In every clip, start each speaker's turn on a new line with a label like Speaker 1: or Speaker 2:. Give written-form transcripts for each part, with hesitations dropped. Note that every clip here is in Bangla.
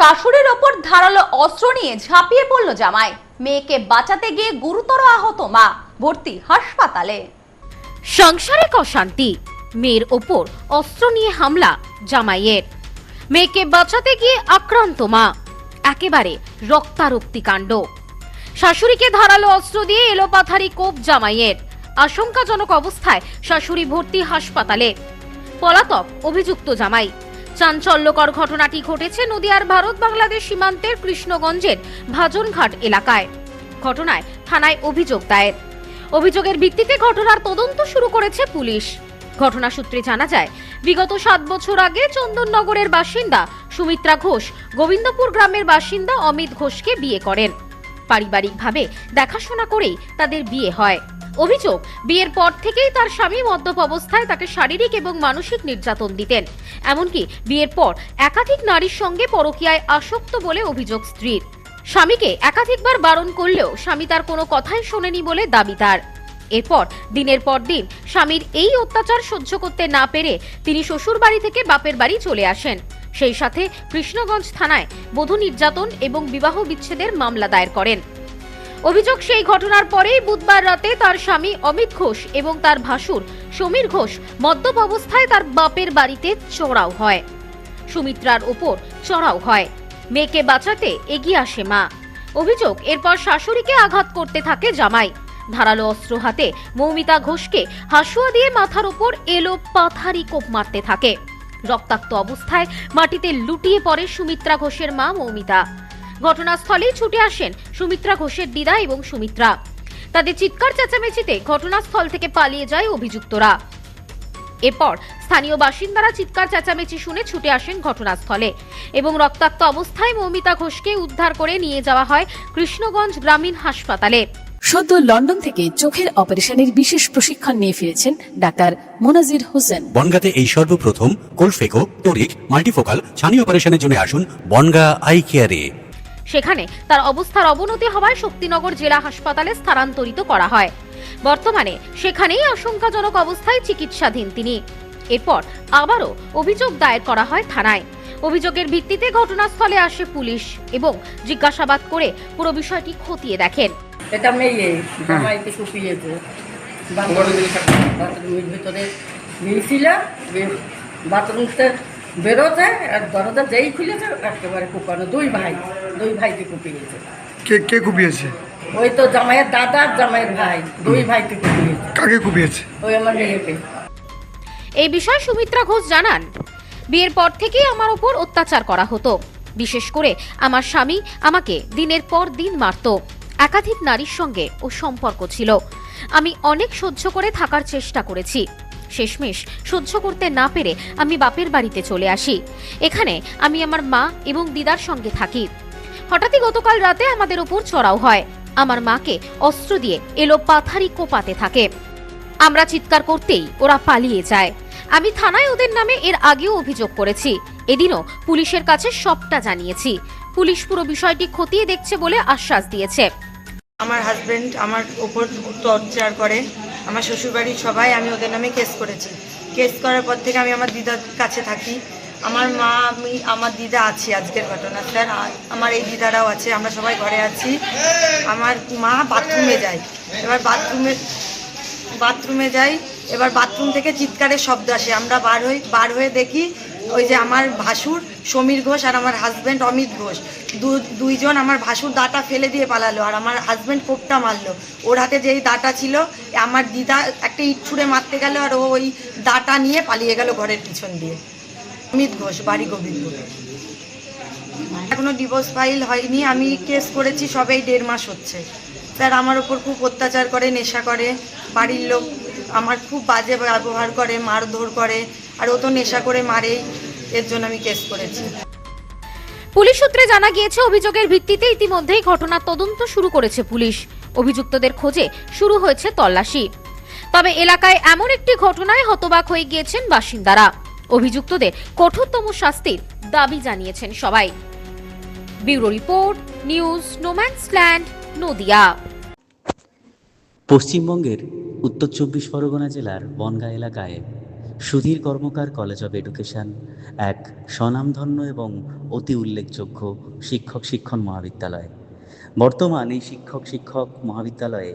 Speaker 1: শাশুড়ির ওপর ধারালো অস্ত্র নিয়ে ঝাঁপিয়ে পড়ল জামাই। মেয়েকে বাঁচাতে গিয়ে গুরুতর আহত মা, ভর্তি হাসপাতালে।
Speaker 2: সাংসারিক অশান্তি, মেয়ের ওপর অস্ত্র নিয়ে হামলা জামাইয়ের। মেয়েকে বাঁচাতে গিয়ে আক্রান্ত মা, একেবারে রক্তারক্তি কাণ্ড। শাশুড়িকে ধারালো অস্ত্র দিয়ে এলোপাথারি কোপ জামাইয়ের। আশঙ্কাজনক অবস্থায় শাশুড়ি ভর্তি হাসপাতালে। পলাতক অভিযুক্ত জামাই। চাঞ্চল্যকর ঘটনাটি ঘটেছে নদিয়ার ভারত বাংলাদেশ সীমান্তের কৃষ্ণগঞ্জের ভাজনঘাট এলাকায়। ঘটনায় থানায় অভিযোগ দায়ের। অভিযোগের ভিত্তিতে ঘটনার তদন্ত শুরু করেছে পুলিশ। ঘটনা সূত্রে জানা যায়, বিগত 7 বছর আগে চন্দননগরের বাসিন্দা সুমিত্রা ঘোষ গোবিন্দপুর গ্রামের বাসিন্দা অমিত ঘোষকে বিয়ে করেন। পারিবারিকভাবে দেখাশোনা করেই তাদের বিয়ে হয়। অভিযোগ, বিয়ের পর থেকেই তার স্বামী মদ্যপ অবস্থায় তাকে শারীরিক এবং মানসিক নির্যাতন দিতেন। এমনকি বিয়ের পর একাধিক নারীর সঙ্গে পরকীয়ায় আসক্ত বলে অভিযোগ স্ত্রীর। স্বামীকে একাধিকবার বারণ করলেও স্বামী তার কোনো কথাই শোনেনি বলে দাবি তার। এরপর দিনের পর দিন স্বামীর এই অত্যাচার সহ্য করতে না পেরে তিনি শ্বশুর বাড়ি থেকে বাপের বাড়ি চলে আসেন। সেই সাথে কৃষ্ণগঞ্জ থানায় বধূ নির্যাতন এবং বিবাহ বিচ্ছেদের মামলা দায়ের করেন। অভিযোগ, সেই ঘটনার পরেই বুধবার রাতে তার স্বামী অমিত ঘোষ এবং তার ভাসুর সমীর ঘোষ মদ্যপ অবস্থায় তার বাপের বাড়িতে চড়াও হয়। সুমিত্রার ওপর চড়াও হয়। মেয়েকে বাঁচাতে এগিয়ে আসে মা। অভিযোগ, এরপর শাশুড়িকে আঘাত করতে থাকে জামাই। ধারালো অস্ত্র হাতে মৌমিতা ঘোষকে হাসুয়া দিয়ে মাথার ওপর এলোপাথারি কোপ মারতে থাকে। রক্তাক্ত অবস্থায় মাটিতে লুটিয়ে পড়ে সুমিত্রা ঘোষের মা মৌমিতা। ঘটনাস্থলেই ছুটে আসেন সুমিত্রা ঘোষের দিদা এবং সুমিত্রা। তাদের চিৎকার চেঁচামেচিতে ঘটনাস্থল থেকে পালিয়ে যায় অভিযুক্তরা। এরপর স্থানীয় বাসিন্দারা চিৎকার চেঁচামেচি শুনে ছুটে আসেন ঘটনাস্থলে এবং রক্তাক্ত অবস্থায় মৌমিতা ঘোষকে উদ্ধার করে নিয়ে যাওয়া হয় কৃষ্ণগঞ্জ গ্রামীণ হাসপাতালে।
Speaker 3: সদ্য লন্ডন থেকে চোখের অপারেশনের বিশেষ প্রশিক্ষণ নিয়ে ফিরেছেন ডাক্তার মোনাজির হোসেন।
Speaker 4: বনগাঁতে এই সর্বপ্রথম কোলফেকো, টোরিক, মাল্টিফোকাল ছানি অপারেশনের জন্য আসুন বনগাঁ আই কেয়ারে।
Speaker 2: সেখানে তার অবস্থার অবনতি হওয়ায় শক্তিনগর জেলা হাসপাতালে স্থানান্তরিত করা হয়। বর্তমানে সেখানেই আশঙ্কাজনক অবস্থায় চিকিৎসাধীন তিনি। এরপর আবারও অভিযোগ দায়ের করা হয় থানায়। অভিযোগের ভিত্তিতে ঘটনাস্থলে আসে পুলিশ এবং জিজ্ঞাসাবাদ করে পুরো বিষয়টি খতিয়ে দেখেন।
Speaker 5: এটা মেয়ে জামাইকে কুপিয়েছে, বাথরুমের ভিতরে নিয়েছিল, বাথরুমতে বেরোতে আর দরজা যেই খুলেছে একেবারে কুপানো। দুই ভাইকে কুপিয়েছে।
Speaker 6: কে কে কুপিয়েছে?
Speaker 5: ওই তো জামাইয়ের দাদা, জামাইয়ের ভাই, দুই ভাইকে কুপিয়েছে।
Speaker 6: কাকে কুপিয়েছে?
Speaker 5: ওই আমার মেয়েকে।
Speaker 2: এই বিষয়ে সুমিত্রা ঘোষ জানান, বিয়ের পর থেকেই আমার উপর অত্যাচার করা হতো। বিশেষ করে আমার স্বামী আমাকে দিনের পর দিন মারত। একাধিক নারীর সঙ্গে ও সম্পর্ক ছিল। আমি অনেক সহ্য করে থাকার চেষ্টা করেছি। শেষমেশ সহ্য করতে না পেরে আমি বাপের বাড়িতে চলে আসি। এখানে আমি আমার মা এবং দিদার সঙ্গে থাকি। হঠাৎই গতকাল রাতে আমাদের উপর চড়াও হয়। আমার মাকে অস্ত্র দিয়ে এলোপাথারি কোপাতে থাকে। আমরা চিৎকার করতেই ওরা পালিয়ে যায়। আমি থানায় ওদের নামে এর আগেও অভিযোগ করেছি। এদিনও পুলিশের কাছে সবটা জানিয়েছি। পুলিশ পুরো বিষয়টি খতিয়ে দেখছে বলে আশ্বাস দিয়েছে।
Speaker 7: আমার হাজবেন্ড আমার উপর টর্চার করে, আমার শ্বশুরবাড়ির সবাই, আমি ওদের নামে কেস করেছি। কেস করার পর থেকে আমি আমার দিদার কাছে থাকি। আমার মা, আমি, আমার দিদা আছি আজকের ঘটনা স্যার, আমার এই দিদারাও আছে, আমরা সবাই ঘরে আছি। আমার মা বাথরুমে যায়, এবার বাথরুমে যাই, এবার বাথরুম থেকে চিৎকারের শব্দ আসে। আমরা বার হয়ে দেখি ওই যে আমার ভাসুর সমীর ঘোষ আর আমার হাজব্যান্ড অমিত ঘোষ দুইজন আমার ভাসুর দাটা ফেলে দিয়ে পালালো আর আমার হাজব্যান্ড কোপটা মারলো। ওর হাতে যেই দাটা ছিল, আমার দিদা একটা ইট ছুঁড়ে মারতে গেল আর ও ওই দাটা নিয়ে পালিয়ে গেল ঘরের পিছন দিয়ে। অমিত ঘোষ, বাড়ি গোবিন্দপুর। এখনো ডিভোর্স ফাইল হয়নি, আমি কেস করেছি সবেই 1.5 মাস হচ্ছে। স্যার আমার ওপর খুব অত্যাচার করে, নেশা করে, বাড়ির লোক আমার খুব বাজে ব্যবহার করে, মারধর করে, আর ও তো নেশা করে মারেই। এর জন্য আমি কেস করেছি।
Speaker 2: পুলিশ সূত্রে জানা গিয়েছে, অভিযোগের ভিত্তিতে ইতিমধ্যেই ঘটনার তদন্ত শুরু করেছে পুলিশ। অভিযুক্তদের খোঁজে শুরু হয়েছে তল্লাশি। তবে এলাকায় এমন একটি ঘটনায় হতবাক হয়ে গিয়েছেন বাসিন্দারা। অভিযুক্তদের কঠোরতম শাস্তির দাবি জানিয়েছেন সবাই। Bureau report, news no man's land, Nadia.
Speaker 8: পশ্চিমবঙ্গের উত্তর 24 পরগনা জেলার বনগাঁ এলাকায় সুধীর কর্মকার কলেজ অব এডুকেশন এক স্বনামধন্য এবং অতি উল্লেখযোগ্য শিক্ষণ মহাবিদ্যালয়। বর্তমান এই শিক্ষক মহাবিদ্যালয়ে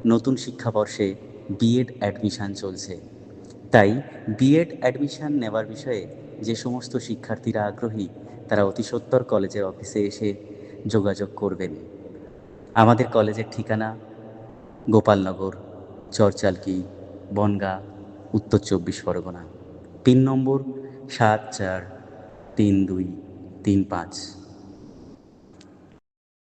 Speaker 8: নতুন শিক্ষাবর্ষে বিএড অ্যাডমিশন চলছে। তাই বিএড অ্যাডমিশন নেওয়ার বিষয়ে যে সমস্ত শিক্ষার্থীরা আগ্রহী তারা অতি সত্বর কলেজের অফিসে এসে যোগাযোগ করবেন। আমাদের কলেজের ঠিকানা গোপালনগর, চরচালকি, বনগাঁ, উত্তর 24 পরগনা। পিন নম্বর 743235।